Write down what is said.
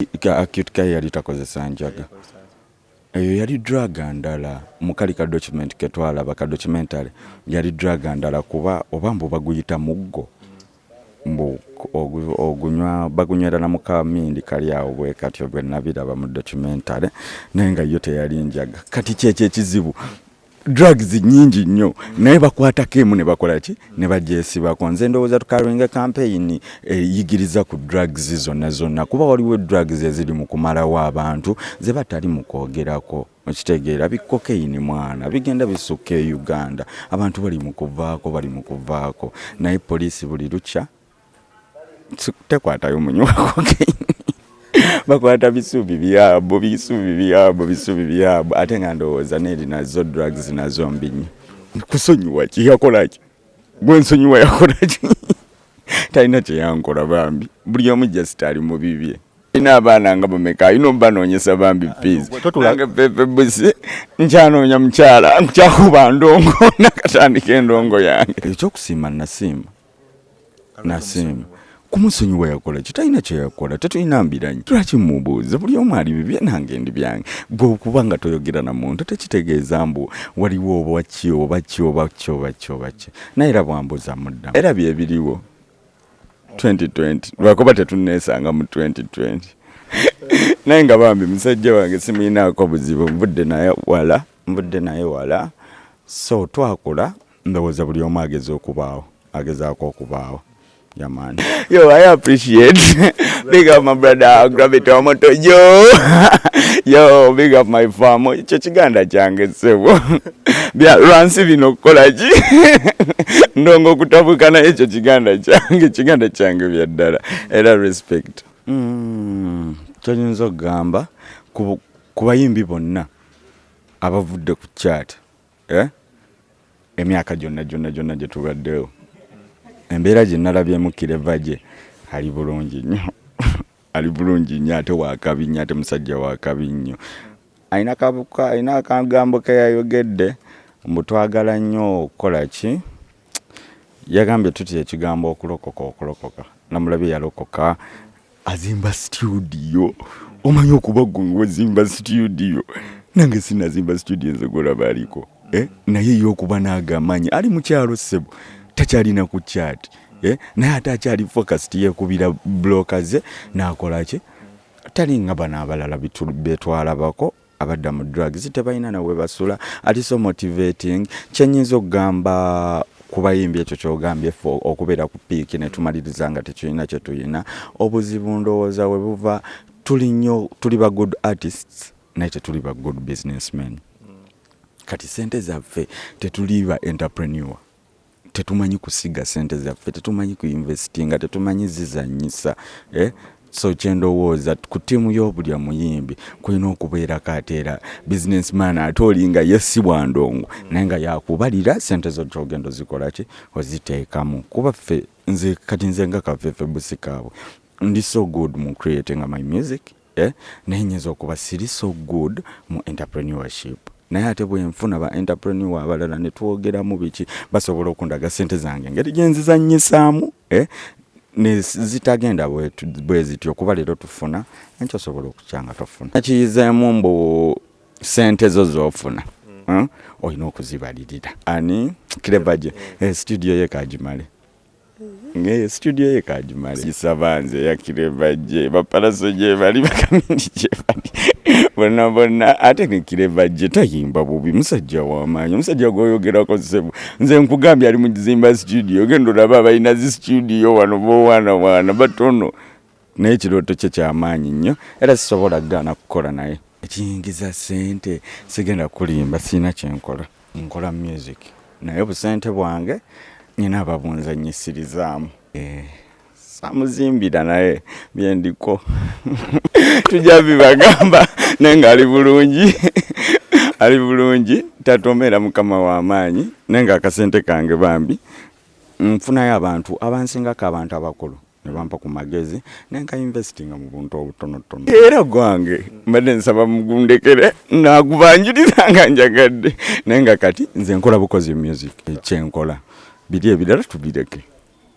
Acute care yali takozesa njaga. Eyo yali drug ndala mukali ka document ketwalaba ka documentary yali drug ndala kuba obambo baguyita muggo mbu ogunywa bagunywera na mukamindi kali awo bwe kati obwe nabiraba mu documentary nenga yo teyali njaga kati kyekye ekizibu drugs nyingi nnyo naye bakwata kemu ne bakola ki ne bajesiba konze ndowooza tukalwenga campaign yigiriza ku drugs zonna kuba waliwo drugs eziri mu kumalawo abantu ze batali mu kwogerako okitegeera bikokaini mwana bigenda bisuka e Uganda abantu bali mu kuvaako naye poliisi buli lucha tekwatayo munywa kokaini bakwata bisubi byabo ate nga ndowooza neri nazo drugs nazo mbinyi kusonyiwa ki yakolaki gwensonyiwa yakolaki talina kyeyankola bambi buli omu just ali mu bibye ina abaana nga bameka ino banoonyesa bambi fees nange pepe busi nkyanoonya mukyala nkyakuba ndongo nakatandika endongo yange ekyokusiima nasiima kumusonyiwa yakola kitalina kyeyakola tetulina mbiranyi tulakimubuuza buli omu ali bibye nange ndi byange gwe okuba nga toyogera na muntu tekitegeeza mbu waliwo oba ki naye era bwambuuza muddamu era byebiriwo 2020 lwakuba tetunneesanga mu 2020 naye nga bambi musajja wange simuyinaako buzibu nvudde naye wala so twakola ndowooza buli omu agezaako okubaawo. Yeah, man. Yo, I appreciate. Big up my brother, Gravity Omoto. Yo, big up my farm. Chechiganda change sebo. Bia ransi vino kolaji. Ndongo kutabukana echo chiganda change bya dala. Era respect. Kyonyinza gamba kubayimbi bonna abavudde ku chat. Emyaka jonna gye tubaddewo. Embeera gye nalabyemu Kireva gye ali bulungi nnyo ate wakabi nnyo ate musajja wakabi nnyo alina akagambo ke yayogedde mbu twagala nnyo okukola ki yagambye tuti ekigambo okulokoka namulabye yalokoka azimba studio omanyi okuba ggwe ozimba studio nange sinazimba studio nzegola baliko naye yokuba n'agamanyi ali mu kyalo ssebo takyalina ku chat naye ate akyali focused yekubira bloka ze nakola ki talinga bana abalala betwalabako abadda mu drugs tebalina nawe basula ati so motivating kyenyinza okugamba kubayimbi ekyo kyogambye okubeera ku peak ne tumaliriza nga tekirina kye tuyina obuzibu ndowooza we buva tuli ba good artists naye tetuli ba good businessmen kati sente zaffe tetuli ba entrepreneur tetumanyi kusiga sente zaffe tetumanyi kuinvestinga tetumanyi zizanyisa so kyendowooza ku tiimu y'obulya muyimbi kulina okubeera kateera businessman ate olinga yesibwa ndongo naye nga yakubalira sente zo kyogendo zikola ki oziteekamu kuba ffe nze nga kafefe busikaabwe ndi so good mu creating my music naye nyinza okuba siri so good mu entrepreneurship naye ate bwenfuna ba entrepreneur abalala ne twogeramu biki basobola okundaga sente zange ngeri genzizanyisaamu ne zitagenda bwe zityo kuba leero tufuna enkyosobola okukyanga tofuna kiyizeemu mbu sente zo zofuna olina okuzibalirira ani Kireva gye studio ye kagimale studio ye kagimale gisabanze ya Kireva gye bapalaso gye bali bakamindi gye bali bonna ate ne Kireva gye tayimba bubi musajja w'amaanyi musajja gwoyogerako ssebo nze nkugambye ali mu kizimba studio genda olaba abalina zi studio wano bowaana batono naye ekirooto kye ky'amaanyi nnyo era sisobola gaana kukola naye ekiyingiza ssente sigenda kulimba sirina kyenkola nkola music naye obusente bwange nyina ababunzanyisirizaamu samuzimbira naye byendiko tujja bibagamba naye nga ali bulungi tatomera mukama w'amaanyi naye nga akasente kange bambi nfunayo abantu abansingako abantu abakulu ne bampa ku magezi naye nka investinga mu buntu obutonotono era gwange mbadde nsaba mugundekere nagubanjiriza nga njagadde naye nga kati nze nkola bukozi music kyenkola biri ebirala tubireke